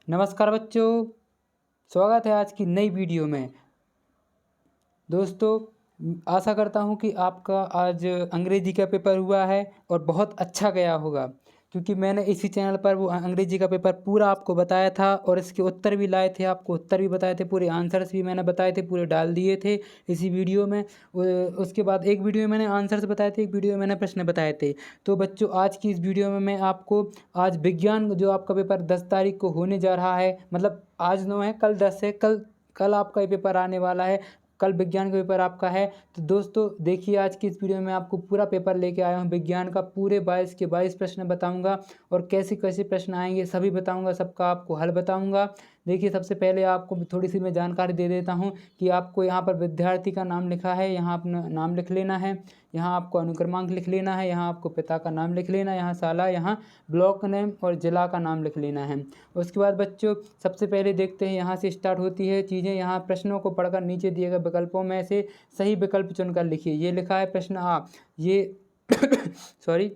नमस्कार बच्चों, स्वागत है आज की नई वीडियो में। दोस्तों, आशा करता हूँ कि आपका आज अंग्रेजी का पेपर हुआ है और बहुत अच्छा गया होगा, क्योंकि मैंने इसी चैनल पर वो अंग्रेजी का पेपर पूरा आपको बताया था और इसके उत्तर भी लाए थे, आपको उत्तर भी बताए थे, पूरे आंसर्स भी मैंने बताए थे, पूरे डाल दिए थे इसी वीडियो में। उसके बाद एक वीडियो में मैंने आंसर्स बताए थे, एक वीडियो में मैंने प्रश्न बताए थे। तो बच्चों, आज की इस वीडियो में मैं आपको आज विज्ञान जो आपका पेपर 10 तारीख को होने जा रहा है, मतलब आज 9 है, कल 10 है, कल आपका ये पेपर आने वाला है। कल विज्ञान का पेपर आपका है। तो दोस्तों देखिए, आज की इस वीडियो में आपको पूरा पेपर लेके आया हूँ विज्ञान का। पूरे 22 के 22 प्रश्न बताऊंगा और कैसे कैसे प्रश्न आएंगे सभी बताऊंगा, सबका आपको हल बताऊंगा। देखिए, सबसे पहले आपको थोड़ी सी मैं जानकारी दे देता हूँ कि आपको यहाँ पर विद्यार्थी का नाम लिखा है, यहाँ अपना नाम लिख लेना है, यहाँ आपको अनुक्रमांक लिख लेना है, यहाँ आपको पिता का नाम लिख लेना है, यहाँ साला, यहाँ ब्लॉक नेम और जिला का नाम लिख लेना है। उसके बाद बच्चों, सबसे पहले देखते हैं, यहाँ से स्टार्ट होती है चीज़ें। यहाँ प्रश्नों को पढ़कर नीचे दिए गए विकल्पों में से सही विकल्प चुनकर लिखिए। ये लिखा है प्रश्न आ, ये सॉरी,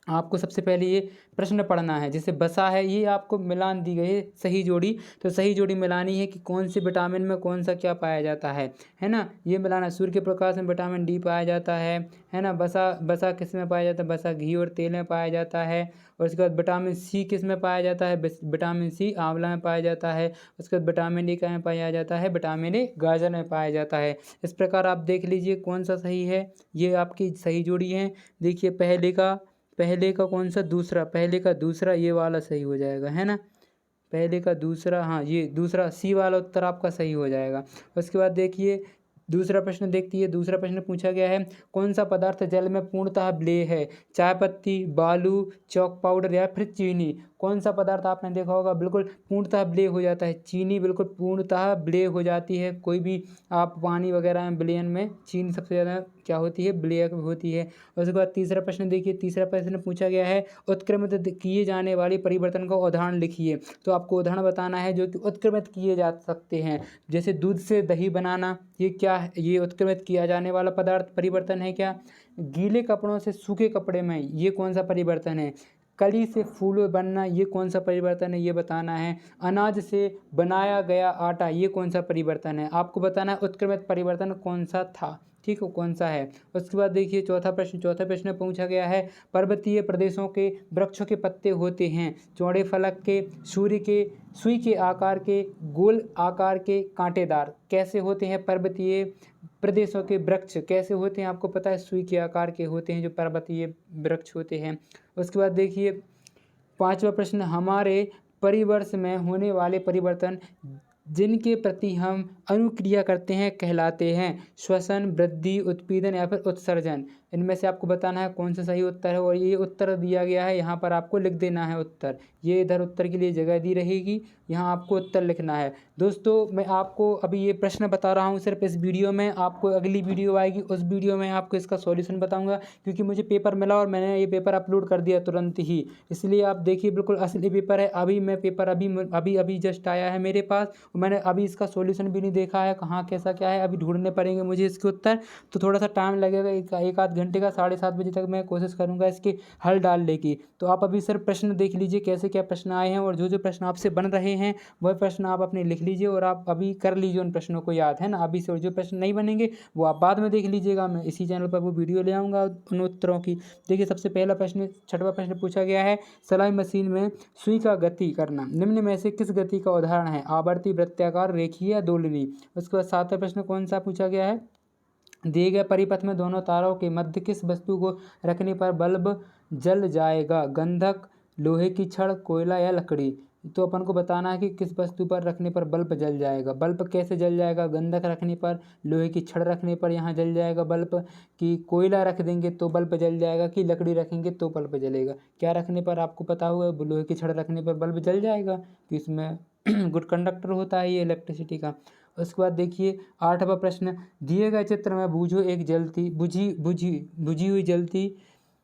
आपको सबसे पहले ये प्रश्न पढ़ना है। जैसे बसा है, ये आपको मिलान दी गई है सही जोड़ी, तो सही जोड़ी मिलानी है कि कौन से विटामिन में कौन सा क्या पाया जाता है ना। ये मिलाना, सूर्य के प्रकाश में विटामिन डी पाया जाता है ना। बसा बसा किस में पाया जाता है? बसा घी और तेल में पाया जाता है। और उसके बाद विटामिन सी किस में पाया जाता है? विटामिन सी आंवला में पाया जाता है। उसके बाद विटामिन डी कहाँ में पाया जाता है? विटामिन ए गाजर में पाया जाता है। इस प्रकार आप देख लीजिए कौन सा सही है। ये आपकी सही जोड़ी है। देखिए, पहले का कौन सा? दूसरा, पहले का दूसरा, ये वाला सही हो जाएगा, है ना। पहले का दूसरा, हाँ, ये दूसरा सी वाला उत्तर आपका सही हो जाएगा। उसके बाद देखिए, दूसरा प्रश्न देखती है। दूसरा प्रश्न पूछा गया है, कौन सा पदार्थ जल में पूर्णतः विलेय है? चाय पत्ती, बालू, चॉक पाउडर या फिर चीनी? कौन सा पदार्थ आपने देखा होगा बिल्कुल पूर्णतः विलेय हो जाता है? चीनी बिल्कुल पूर्णतः विलेय हो जाती है। कोई भी आप पानी वगैरह में विलयन में चीनी सबसे ज़्यादा क्या होती है? विलेय होती है। उसके बाद तीसरा प्रश्न देखिए। तीसरा प्रश्न पूछा गया है, उत्क्रमित किए जाने वाले परिवर्तन का उदाहरण लिखिए। तो आपको उदाहरण बताना है जो कि उत्क्रमित किए जा सकते हैं। जैसे दूध से दही बनाना, ये क्या है? ये उत्क्रमित किया जाने वाला पदार्थ परिवर्तन है क्या? गीले कपड़ों से सूखे कपड़े में, ये कौन सा परिवर्तन है? कली से फूल बनना, ये कौन सा परिवर्तन है? ये बताना है। अनाज से बनाया गया आटा, ये कौन सा परिवर्तन है? आपको बताना है उत्क्रमित परिवर्तन कौन सा था, ठीक है, कौन सा है। उसके बाद देखिए चौथा प्रश्न पूछा गया है, पर्वतीय प्रदेशों के वृक्षों के पत्ते होते हैं चौड़े फलक के, सुई के आकार के, गोल आकार के, कांटेदार। कैसे होते हैं पर्वतीय प्रदेशों के वृक्ष? कैसे होते हैं? आपको पता है, सुई के आकार के होते हैं जो पर्वतीय वृक्ष होते हैं। उसके बाद देखिए पांचवा प्रश्न, हमारे परिवर्ष में होने वाले परिवर्तन जिनके प्रति हम अनुक्रिया करते हैं कहलाते हैं श्वसन, वृद्धि, उत्पीड़न या फिर उत्सर्जन। इनमें से आपको बताना है कौन सा सही उत्तर है। और ये उत्तर दिया गया है, यहाँ पर आपको लिख देना है उत्तर। ये इधर उत्तर के लिए जगह दी रहेगी, यहाँ आपको उत्तर लिखना है। दोस्तों, मैं आपको अभी ये प्रश्न बता रहा हूँ सिर्फ इस वीडियो में। आपको अगली वीडियो आएगी, उस वीडियो में आपको इसका सॉल्यूशन बताऊँगा, क्योंकि मुझे पेपर मिला और मैंने ये पेपर अपलोड कर दिया तुरंत ही। इसलिए आप देखिए, बिल्कुल असली पेपर है। अभी मैं पेपर अभी जस्ट आया है मेरे पास, मैंने अभी इसका सॉल्यूशन भी नहीं देखा है, कहाँ कैसा क्या है, अभी ढूंढने पड़ेंगे मुझे इसके उत्तर। तो थोड़ा सा टाइम लगेगा, एक आध घंटे का। 7:30 बजे तक मैं कोशिश करूँगा इसके हल डालने की। तो आप अभी सिर्फ प्रश्न देख लीजिए कैसे क्या प्रश्न आए हैं, और जो जो प्रश्न आपसे बन रहे हैं वह प्रश्न आप अपने लिख लीजिए और आप अभी कर लीजिए उन प्रश्नों को याद, है ना अभी से। और जो प्रश्न नहीं बनेंगे वो आप बाद में देख लीजिएगा, मैं इसी चैनल पर वो वीडियो ले आऊँगा उन उत्तरों की। देखिए, सबसे पहला प्रश्न, छठवां प्रश्न पूछा गया है, सिलाई मशीन में सुई का गति करना निम्न में से किस गति का उदाहरण है? आवर्ती, वृत्ताकार, रेखीय या दोलनी? उसके बाद सातवां प्रश्न कौन सा पूछा गया है, दिए गए परिपथ में दोनों तारों के मध्य किस वस्तु को रखने पर बल्ब जल जाएगा? गंधक, लोहे की छड़, कोयला या लकड़ी? तो अपन को बताना है कि किस वस्तु पर रखने पर बल्ब जल जाएगा। बल्ब कैसे जल जाएगा? गंधक रखने पर, लोहे की छड़ रखने पर यहाँ जल जाएगा बल्ब, कि कोयला रख देंगे तो बल्ब जल जाएगा, कि लकड़ी रखेंगे तो बल्ब जलेगा? क्या रखने पर? आपको पता होगा, लोहे की छड़ रखने पर बल्ब जल जाएगा, कि इसमें गुड कंडक्टर होता है ये इलेक्ट्रिसिटी का। उसके बाद देखिए आठवां प्रश्न, दिए गए चित्र में बूझो एक जलती बुझी हुई जलती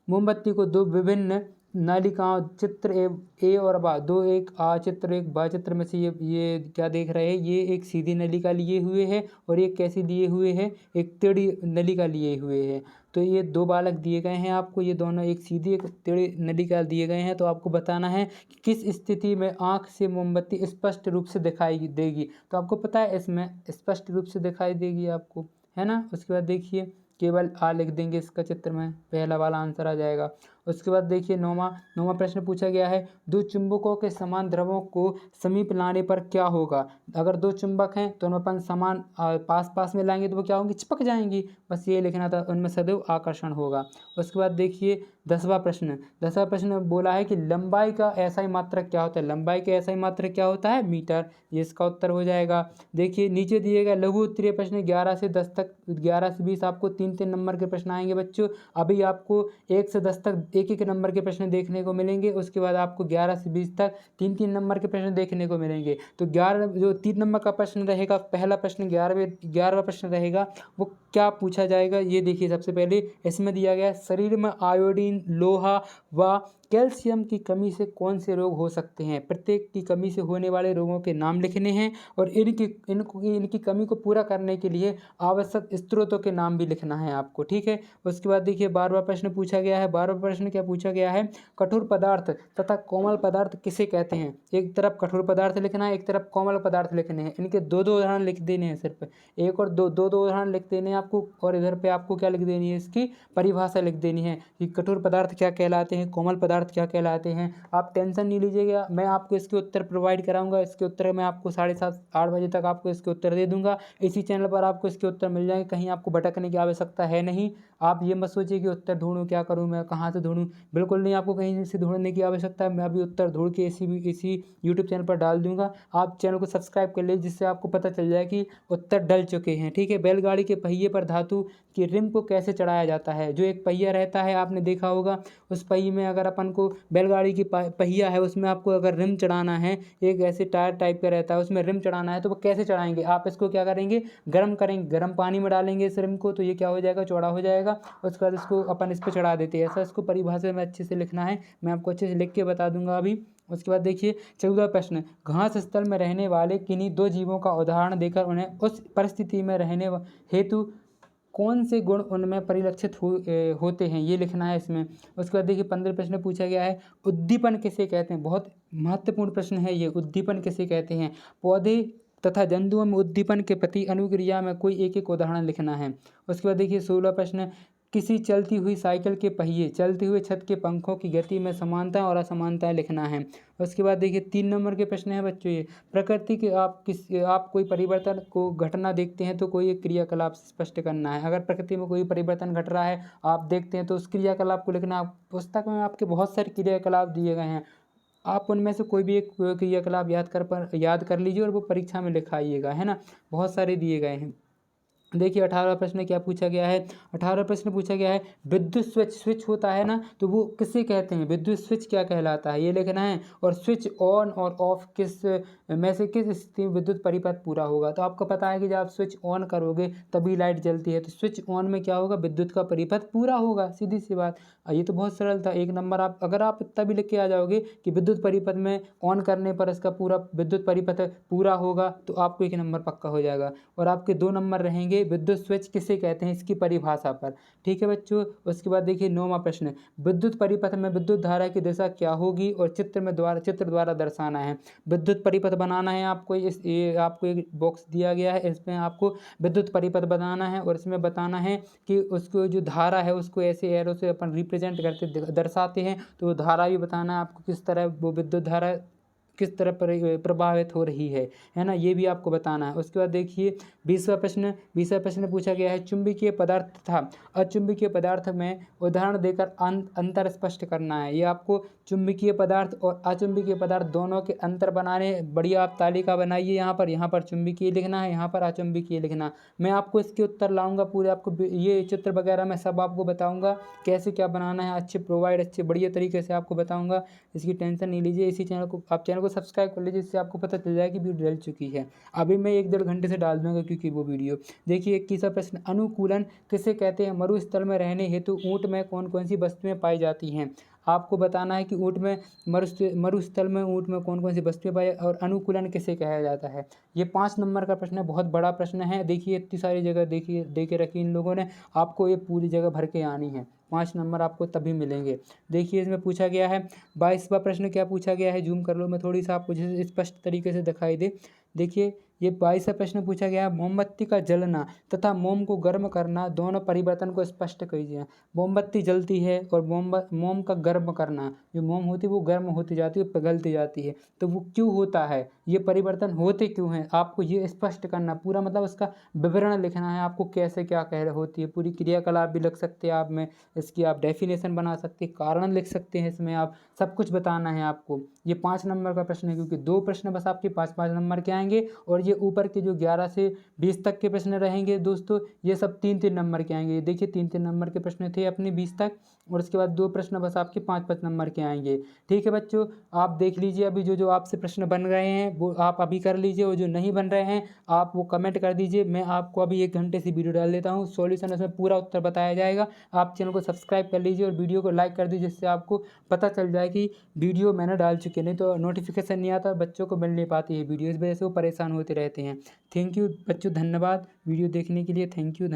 मोमबत्ती को दो विभिन्न नालिकाओं चित्र ए और बा दो, एक आ चित्र एक बा चित्र में से ये क्या देख रहे हैं, ये एक सीधी नलिका लिए हुए है और एक कैसी लिए हुए है, एक टेढ़ी नलिका लिए हुए है। तो ये दो बालक दिए गए हैं आपको, ये दोनों एक सीधी एक टेढ़ी नलिका दिए गए हैं। तो आपको बताना है कि किस स्थिति में आँख से मोमबत्ती स्पष्ट रूप से दिखाई देगी। तो आपको पता है इसमें स्पष्ट रूप से दिखाई देगी आपको, है ना। उसके बाद देखिए केवल आ लिख देंगे इसका चित्र में, पहला वाला आंसर आ जाएगा। उसके बाद देखिए नौवां प्रश्न पूछा गया है, दो चुंबकों के समान द्रवों को समीप लाने पर क्या होगा। अगर दो चुंबक हैं तो अपन समान पास पास में लाएंगे तो वो क्या होंगे, चिपक जाएंगी। बस ये लिखना था, उनमें सदैव आकर्षण होगा। उसके बाद देखिए 10वां प्रश्न बोला है कि लंबाई का SI मात्रक क्या होता है। लंबाई का SI मात्रक क्या होता है, मीटर। ये इसका उत्तर हो जाएगा। देखिए नीचे दिए गए लघु उत्तरीय प्रश्न 11 से 10 तक, 11 से 20 आपको 3-3 नंबर के प्रश्न आएंगे बच्चों। अभी आपको 1 से 10 तक 1-1 नंबर के प्रश्न देखने को मिलेंगे। उसके बाद आपको 11 से 20 तक 3-3 नंबर के प्रश्न देखने को मिलेंगे। तो 11 जो 3 नंबर का प्रश्न रहेगा, पहला प्रश्न 11वां प्रश्न रहेगा, वो क्या पूछा जाएगा ये देखिए। सबसे पहले इसमें दिया गया है, शरीर में आयोडीन, लोहा व कैल्शियम की कमी से कौन से रोग हो सकते हैं। प्रत्येक की कमी से होने वाले रोगों के नाम लिखने हैं और इनकी कमी को पूरा करने के लिए आवश्यक स्रोतों के नाम भी लिखना है आपको, ठीक है। उसके बाद देखिए 12वां प्रश्न पूछा गया है। 12वां प्रश्न क्या पूछा गया है, कठोर पदार्थ तथा कोमल पदार्थ किसे कहते हैं। एक तरफ कठोर पदार्थ लिखना है, एक तरफ कोमल पदार्थ लिखने हैं। इनके दो उदाहरण लिख देने हैं, सिर्फ एक और दो उदाहरण लिख देने हैं आपको। और इधर पे आपको क्या लिख देनी है, इसकी परिभाषा लिख देनी है कि कठोर पदार्थ क्या कहलाते हैं, कोमल पदार्थ क्या कहलाते हैं। आप टेंशन नहीं लीजिएगा, मैं आपको इसके उत्तर प्रोवाइड कराऊंगा। इसके उत्तर मैं आपको 7:30-8 बजे तक आपको इसके उत्तर दे दूंगा। इसी चैनल पर आपको इसके उत्तर मिल जाएंगे, कहीं आपको भटकने की आवश्यकता है नहीं। आप ये मत सोचिए कि उत्तर ढूंढूं, क्या करूं मैं, कहाँ से ढूंढूं। बिल्कुल नहीं, आपको कहीं से ढूंढने की आवश्यकता है। मैं अभी उत्तर ढूंढ के इसी यूट्यूब चैनल पर डाल दूंगा। आप चैनल को सब्सक्राइब कर लीजिए, जिससे आपको पता चल जाए कि उत्तर डल चुके हैं, ठीक है। बैलगाड़ी के पहिए पर धातु कि रिम को कैसे चढ़ाया जाता है। जो एक पहिया रहता है, आपने देखा होगा, उस पहिए में अगर अपन को बैलगाड़ी की पहिया है, उसमें आपको अगर रिम चढ़ाना है, एक ऐसे टायर टाइप का रहता है, उसमें रिम चढ़ाना है, तो वो कैसे चढ़ाएंगे। आप इसको क्या करेंगे, गर्म करेंगे, गर्म पानी में डालेंगे इस रिम को, तो ये क्या हो जाएगा, चौड़ा हो जाएगा। उसके बाद इसको अपन इस पर चढ़ा देते हैं। ऐसा इसको परिभाषा में अच्छे से लिखना है, मैं आपको अच्छे से लिख के बता दूंगा अभी। उसके बाद देखिए 14वां प्रश्न, घास स्थल में रहने वाले किन्हीं दो जीवों का उदाहरण देकर उन्हें उस परिस्थिति में रहने हेतु कौन से गुण उनमें परिलक्षित होते हैं, ये लिखना है इसमें। उसके बाद देखिए 15 प्रश्न पूछा गया है, उद्दीपन किसे कहते हैं। बहुत महत्वपूर्ण प्रश्न है ये, उद्दीपन किसे कहते हैं। पौधे तथा जंतुओं में उद्दीपन के प्रति अनुक्रिया में कोई एक उदाहरण लिखना है। उसके बाद देखिए 16वां प्रश्न, किसी चलती हुई साइकिल के पहिए, चलते हुए छत के पंखों की गति में समानता और असमानताएं लिखना है। उसके बाद देखिए 3 नंबर के प्रश्न है बच्चों ये, प्रकृति के आप कोई परिवर्तन को घटना देखते हैं तो कोई एक क्रियाकलाप स्पष्ट करना है। अगर प्रकृति में कोई परिवर्तन घट रहा है आप देखते हैं तो उस क्रियाकलाप को लिखना। पुस्तक में आपके बहुत सारे क्रियाकलाप दिए गए हैं, आप उनमें से कोई भी एक क्रियाकलाप याद कर लीजिए और वो परीक्षा में लिखाइएगा, है ना। बहुत सारे दिए गए हैं। देखिए 18वां प्रश्न क्या पूछा गया है। 18वां प्रश्न पूछा गया है, विद्युत स्विच होता है ना, तो वो किसे कहते हैं, विद्युत स्विच क्या कहलाता है, ये लिखना है। और स्विच ऑन और ऑफ किस में से किस स्थिति में विद्युत परिपथ पूरा होगा। तो आपको पता है कि जब आप स्विच ऑन करोगे तभी लाइट जलती है, तो स्विच ऑन में क्या होगा, विद्युत का परिपथ पूरा होगा, सीधी सी बात। ये तो बहुत सरल था। 1 नंबर आप अगर आप इतना भी लिख के आ जाओगे कि विद्युत परिपथ में ऑन करने पर इसका पूरा विद्युत परिपथ पूरा होगा, तो आपको 1 नंबर पक्का हो जाएगा। और आपके 2 नंबर रहेंगे विद्युत स्विच किसे कहते हैं, इसकी परिभाषा पर, ठीक है बच्चों। उसके बाद देखिए 9वां प्रश्न, विद्युत परिपथ में विद्युत धारा की दिशा क्या होगी और चित्र द्वारा दर्शाना है। विद्युत परिपथ बनाना है आपको, आपको एक बॉक्स दिया गया है, इसमें आपको विद्युत परिपथ बनाना है और इसमें बताना है कि उसको जो धारा है उसको ऐसे एरो से अपन रिप्रेजेंट करते दर्शाते हैं। तो धारा भी बताना है आपको, किस तरह वो विद्युत धारा किस तरह प्रभावित हो रही है ना, ये भी आपको बताना है। उसके बाद देखिए 20वां प्रश्न पूछा गया है, चुंबकीय पदार्थ तथा अचुंबकीय पदार्थ में उदाहरण देकर अंतर स्पष्ट करना है। ये आपको चुंबकीय पदार्थ और अचुंबकीय पदार्थ दोनों के अंतर बनाने, बढ़िया आप तालिका बनाइए। यहाँ पर चुंबकीय लिखना है, यहाँ पर अचुंबकीय लिखना। मैं आपको इसके उत्तर लाऊंगा पूरे, आपको ये चित्र वगैरह मैं सब आपको बताऊंगा कैसे क्या बनाना है, अच्छे बढ़िया तरीके से आपको बताऊंगा। इसकी टेंशन नहीं लीजिए। इसी चैनल को सब्सक्राइब कर लीजिए, जिससे आपको पता चल जाए कि वीडियो डल चुकी है। अभी मैं 1-1.5 घंटे से डाल दूंगा क्योंकि वो वीडियो। देखिए 21वां प्रश्न, अनुकूलन किसे कहते हैं। मरुस्थल में रहने हेतु ऊंट में कौन कौन सी वस्तुएं पाई जाती हैं। आपको बताना है कि ऊँट में मरुस्थल में ऊँट में कौन कौन सी वस्तुएं पाई और अनुकूलन किसे कहा जाता है। ये 5 नंबर का प्रश्न है, बहुत बड़ा प्रश्न है। देखिए इतनी सारी जगह देखिए दे के रखी इन लोगों ने, आपको ये पूरी जगह भर के आनी है। 5 नंबर आपको तभी मिलेंगे। देखिए इसमें पूछा गया है 22वां प्रश्न क्या पूछा गया है, जूम कर लो मैं थोड़ी सा आपको जैसे स्पष्ट तरीके से दिखाई दे। देखिए ये 22वां प्रश्न पूछा गया है, मोमबत्ती का जलना तथा मोम को गर्म करना दोनों परिवर्तन को स्पष्ट कीजिए। मोमबत्ती जलती है और मोम का गर्म करना, जो मोम होती है वो गर्म होती जाती है, पिघलती जाती है, तो वो क्यों होता है, ये परिवर्तन होते क्यों हैं, आपको ये स्पष्ट करना, पूरा मतलब उसका विवरण लिखना है आपको, कैसे क्या कह रहे होती है, पूरी क्रियाकलाप भी लिख सकते हैं आप में, इसकी आप डेफिनेशन बना सकते हैं, कारण लिख सकते हैं इसमें, आप सब कुछ बताना है आपको। ये 5 नंबर का प्रश्न है, क्योंकि 2 प्रश्न बस आपके 5-5 नंबर के आएंगे, और ये ऊपर के जो 11 से 20 तक के प्रश्न रहेंगे दोस्तों, ये सब 3-3 नंबर के आएंगे। देखिए 3-3 नंबर के प्रश्न थे अपने 20 तक, और उसके बाद 2 प्रश्न बस आपके 5-5 नंबर के आएंगे। ठीक है बच्चों, आप देख लीजिए अभी जो आपसे प्रश्न बन रहे हैं वो आप अभी कर लीजिए, और जो नहीं बन रहे हैं आप वो कमेंट कर दीजिए। मैं आपको अभी 1 घंटे से वीडियो डाल देता हूँ, सॉल्यूशन उसमें पूरा उत्तर बताया जाएगा। आप चैनल को सब्सक्राइब कर लीजिए और वीडियो को लाइक कर दीजिए, जिससे आपको पता चल जाए कि वीडियो मैंने डाल चुके, नहीं तो नोटिफिकेशन नहीं आता, बच्चों को मिल नहीं पाती है वीडियो, इस वजह से वो परेशान होते रहते हैं। थैंक यू बच्चों, धन्यवाद वीडियो देखने के लिए, थैंक यू।